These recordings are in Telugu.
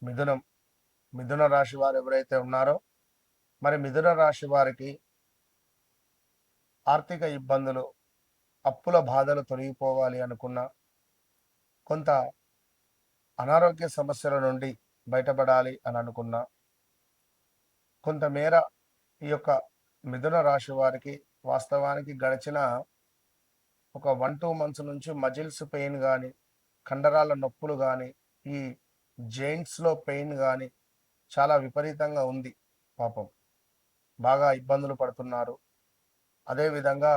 మిథునం మిథున రాశి వారు ఎవరైతే ఉన్నారో మరి మిథున రాశి వారికి ఆర్థిక ఇబ్బందులు, అప్పుల బాధలు తొలగిపోవాలి అనుకున్న, కొంత అనారోగ్య సమస్యల నుండి బయటపడాలి అని అనుకున్న, కొంతమేర ఈ యొక్క మిథున రాశి వారికి వాస్తవానికి గడిచిన ఒక 1-2 మంత్స్ నుంచి మజిల్స్ పెయిన్ కానీ, కండరాల నొప్పులు కానీ, ఈ జెయింట్స్లో పెయిన్ కానీ చాలా విపరీతంగా ఉంది. పాపం బాగా ఇబ్బందులు పడుతున్నారు. అదేవిధంగా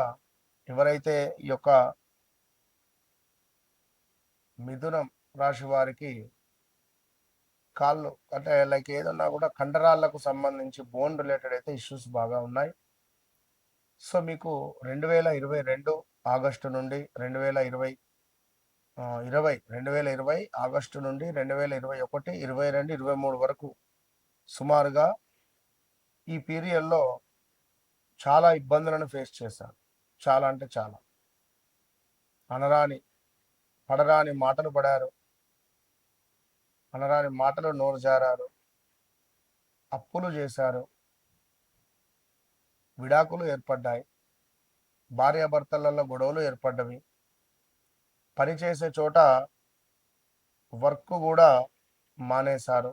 ఎవరైతే ఈ యొక్క మిథునం రాశి వారికి కాళ్ళు అంటే లైక్ ఏదన్నా కూడా కండరాలకు సంబంధించి బోన్ రిలేటెడ్ అయితే ఇష్యూస్ బాగా ఉన్నాయి. సో మీకు 2022 ఆగస్టు నుండి 2020 ఆగస్టు నుండి 2021, 22, 23 వరకు సుమారుగా ఈ పీరియడ్లో చాలా ఇబ్బందులను ఫేస్ చేశారు. చాలా అంటే చాలా పడరాని మాటలు పడారు, అనరాని మాటలు నోరు జారారు, అప్పులు చేశారు, విడాకులు ఏర్పడ్డాయి, భార్యాభర్తలలో గొడవలు ఏర్పడ్డవి, పనిచేసే చోట వర్క్ కూడా మానేశారు.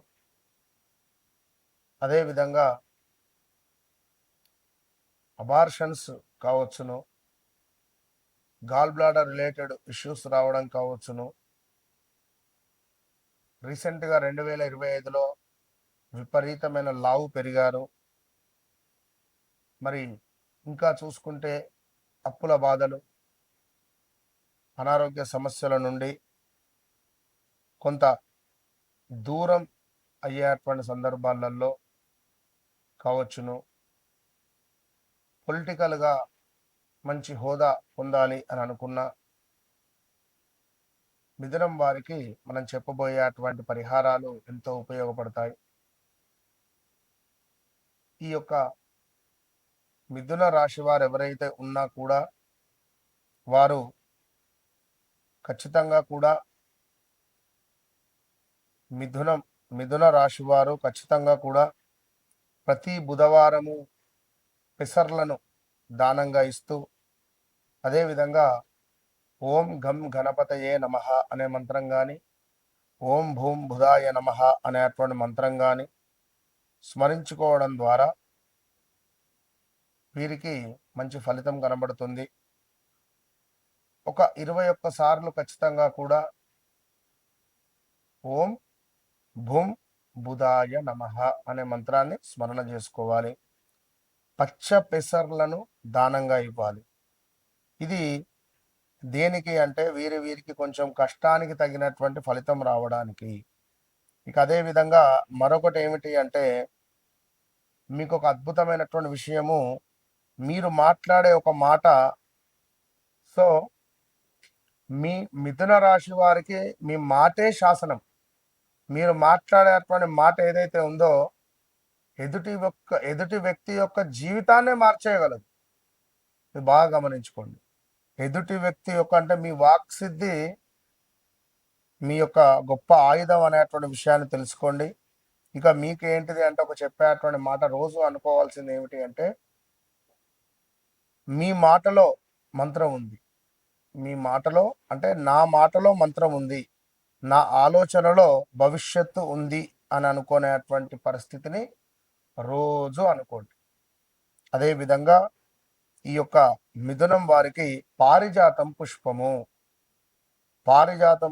అదేవిధంగా అబార్షన్స్ కావచ్చును, గాల్ బ్లాడర్ రిలేటెడ్ ఇష్యూస్ రావడం కావచ్చును. రీసెంట్గా 2025లో విపరీతమైన లావు పెరిగారు. మరి ఇంకా చూసుకుంటే అప్పుల బాధలు, అనారోగ్య సమస్యల నుండి కొంత దూరం అయ్యేటువంటి సందర్భాలలో కావచ్చును. పొలిటికల్గా మంచి హోదా పొందాలి అని అనుకున్న మిథునం వారికి మనం చెప్పబోయేటువంటి పరిహారాలు ఎంతో ఉపయోగపడతాయి. ఈ యొక్క మిథున రాశి వారు ఎవరైతే ఉన్నా కూడా వారు ఖచ్చితంగా కూడా మిథున రాశి వారు ఖచ్చితంగా కూడా ప్రతి బుధవారము పెసర్లను దానంగా ఇస్తూ, అదేవిధంగా ఓం గం గణపతయే నమః అనే మంత్రం కానీ, ఓం భూం బుధాయ నమః అనేటువంటి మంత్రం కానీ స్మరించుకోవడం ద్వారా వీరికి మంచి ఫలితం కనబడుతుంది. ఒక 21 సార్లు ఖచ్చితంగా కూడా ఓం భూం బుధాయ నమః అనే మంత్రాన్ని స్మరణ చేసుకోవాలి. పచ్చ పెసర్లను దానంగా ఇవ్వాలి. ఇది దేనికి అంటే వీరికి కొంచెం కష్టానికి తగినటువంటి ఫలితం రావడానికి. ఇక అదేవిధంగా మరొకటి ఏమిటి అంటే, మీకు ఒక అద్భుతమైనటువంటి విషయము, మీరు మాట్లాడే ఒక మాట, సో మీ మిథున రాశి వారికి మీ మాటే శాసనం. మీరు మాట్లాడేటువంటి మాట ఏదైతే ఉందో ఎదుటి వ్యక్తి యొక్క జీవితాన్నే మార్చేయగలదు. ఇది బాగా గమనించుకోండి. ఎదుటి వ్యక్తి యొక్క అంటే మీ వాక్ సిద్ధి మీ యొక్క గొప్ప ఆయుధం అనేటువంటి విషయాన్ని తెలుసుకోండి. ఇక మీకు ఏంటిది అంటే, ఒక చెప్పేటువంటి మాట రోజు అనుకోవాల్సింది ఏమిటి అంటే, మీ మాటలో మంత్రం ఉంది. మీ మాటలో అంటే నా మాటలో మంత్రం ఉంది, నా ఆలోచనలో భవిష్యత్తు ఉంది అని అనుకునేటువంటి పరిస్థితిని రోజు అనుకోండి. అదేవిధంగా ఈ యొక్క మిథునం వారికి పారిజాతం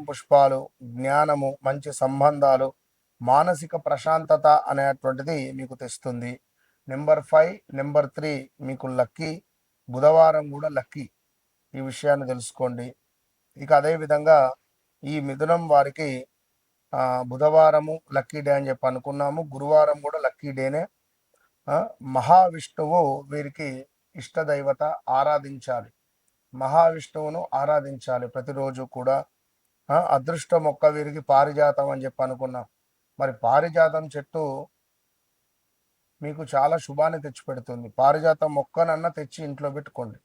పుష్పాలు జ్ఞానము, మంచి సంబంధాలు, మానసిక ప్రశాంతత అనేటువంటిది మీకు తెస్తుంది. నెంబర్ 5, నెంబర్ 3 మీకు లక్కీ. బుధవారం కూడా లక్కీ. ఈ విషయాన్ని తెలుసుకోండి. ఇక అదేవిధంగా ఈ మిథునం వారికి బుధవారము లక్కీ డే అని చెప్పి అనుకున్నాము. గురువారం కూడా లక్కీ డేనే. మహావిష్ణువు వీరికి ఇష్టదైవత, ఆరాధించాలి. మహావిష్ణువును ఆరాధించాలి ప్రతిరోజు కూడా. అదృష్ట మొక్క వీరికి పారిజాతం అని చెప్పి అనుకున్నాం. మరి పారిజాతం చెట్టు మీకు చాలా శుభాన్ని తెచ్చిపెడుతుంది. పారిజాతం మొక్కనన్నా తెచ్చి ఇంట్లో పెట్టుకోండి.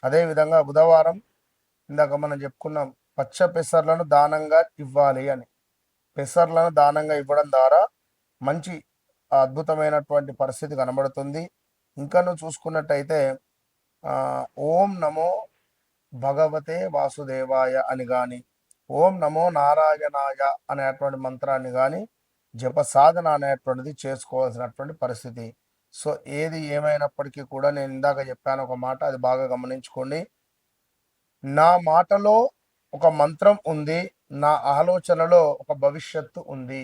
అదేవిధంగా బుధవారం ఇందాక మనం చెప్పుకున్నాం, పచ్చ పెసర్లను దానంగా ఇవ్వాలి అని. పెసర్లను దానంగా ఇవ్వడం ద్వారా మంచి అద్భుతమైనటువంటి పరిస్థితి కనబడుతుంది. ఇంకా నువ్వు చూసుకున్నట్టయితే ఓం నమో భగవతే వాసుదేవాయ అని కానీ, ఓం నమో నారాయణాయ అనేటువంటి మంత్రాన్ని కానీ జప సాధన అనేటువంటిది చేసుకోవాల్సినటువంటి పరిస్థితి. సో ఏది ఏమైనప్పటికీ కూడా నేను ఇందాక చెప్పాను ఒక మాట, అది బాగా గమనించుకోండి. నా మాటలో ఒక మంత్రం ఉంది, నా ఆలోచనలో ఒక భవిష్యత్తు ఉంది.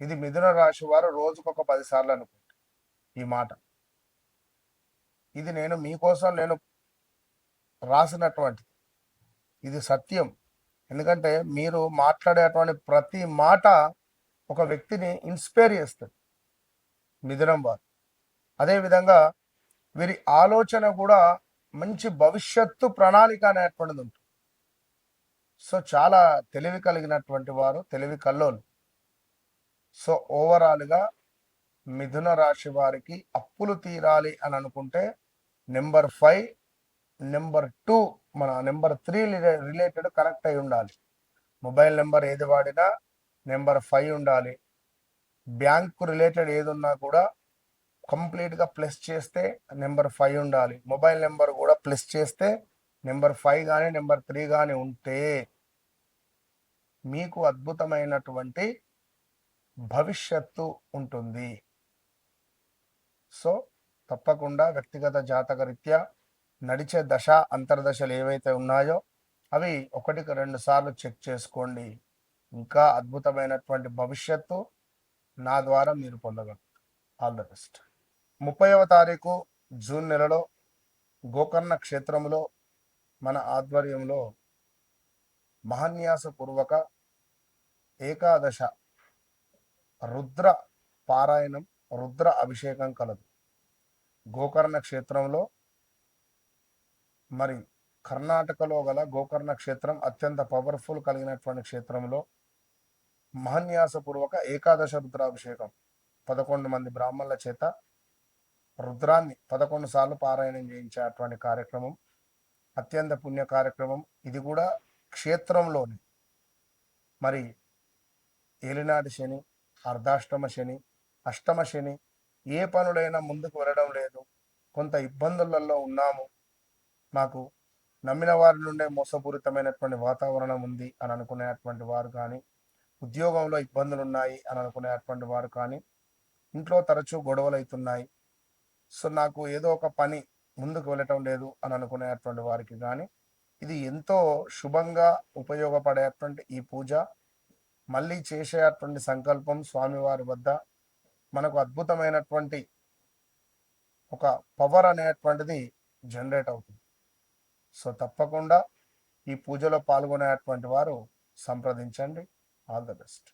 ఇది మిథున రాశి వారు రోజుకొక 10 సార్లు అనుకుంటారు ఈ మాట. ఇది నేను మీకోసం నేను రాసినటువంటిది, ఇది సత్యం. ఎందుకంటే మీరు మాట్లాడేటువంటి ప్రతి మాట ఒక వ్యక్తిని ఇన్స్పైర్ చేస్తుంది మిథునం వారు. అదేవిధంగా వీరి ఆలోచన కూడా మంచి భవిష్యత్తు ప్రణాళిక అనేటువంటిది ఉంటుంది. సో చాలా తెలివి కలిగినటువంటి వారు, తెలివి కల్లోలు. సో ఓవరాల్గా మిథున రాశి వారికి అప్పులు తీరాలి అని అనుకుంటే నెంబర్ 5, నెంబర్ 2, మన నెంబర్ 3 రిలేటెడ్ కనెక్ట్ అయి ఉండాలి. మొబైల్ నెంబర్ ఏది వాడినా నెంబర్ 5 ఉండాలి. బ్యాంకు రిలేటెడ్ ఏది ఉన్నా కూడా కంప్లీట్గా ప్లస్ చేస్తే నెంబర్ 5 ఉండాలి. మొబైల్ నెంబర్ కూడా ప్లస్ చేస్తే నెంబర్ 5 కానీ నెంబర్ 3 కానీ ఉంటే మీకు అద్భుతమైనటువంటి భవిష్యత్తు ఉంటుంది. సో తప్పకుండా వ్యక్తిగత జాతక రీత్యా నడిచే దశ అంతర్దశలు ఏవైతే ఉన్నాయో అవి 1కి 2 సార్లు చెక్ చేసుకోండి. ఇంకా అద్భుతమైనటువంటి భవిష్యత్తు నా ద్వారా మీరు పొందగలరు. All the best. 30వ తారీఖు జూన్ నెలలో గోకర్ణ క్షేత్రంలో మన ఆధ్వర్యంలో మహాన్యాసపూర్వక ఏకాదశ రుద్ర పారాయణం, రుద్ర అభిషేకం కలదు. గోకర్ణ క్షేత్రంలో, మరి కర్ణాటకలో గల గోకర్ణ క్షేత్రం అత్యంత పవర్ఫుల్ కలిగినటువంటి క్షేత్రంలో మహాన్యాసపూర్వక ఏకాదశ రుద్రాభిషేకం 11 మంది బ్రాహ్మణుల చేత రుద్రాన్ని 11 సార్లు పారాయణం చేయించేటువంటి కార్యక్రమం, అత్యంత పుణ్య కార్యక్రమం. ఇది కూడా క్షేత్రంలోని మరి ఏలినాటి శని, అర్ధాష్టమ శని, అష్టమ శని, ఏ పనులైనా ముందుకు వెళ్ళడం లేదు, కొంత ఇబ్బందులలో ఉన్నాము, మాకు నమ్మిన వారి నుండే మోసపూరితమైనటువంటి వాతావరణం ఉంది అని అనుకునేటువంటి వారు కానీ, ఉద్యోగంలో ఇబ్బందులు ఉన్నాయి అని అనుకునేటువంటి వారు కానీ, ఇంట్లో తరచూ గొడవలు అవుతున్నాయి, సో నాకు ఏదో ఒక పని ముందుకు వెళ్ళటం లేదు అని అనుకునేటువంటి వారికి కానీ ఇది ఎంతో శుభంగా ఉపయోగపడేటువంటి ఈ పూజ. మళ్ళీ చేసేటువంటి సంకల్పం స్వామివారి వద్ద మనకు అద్భుతమైనటువంటి ఒక పవర్ అనేటువంటిది జనరేట్ అవుతుంది. సో తప్పకుండా ఈ పూజలో పాల్గొనేటువంటి వారు సంప్రదించండి. All the best.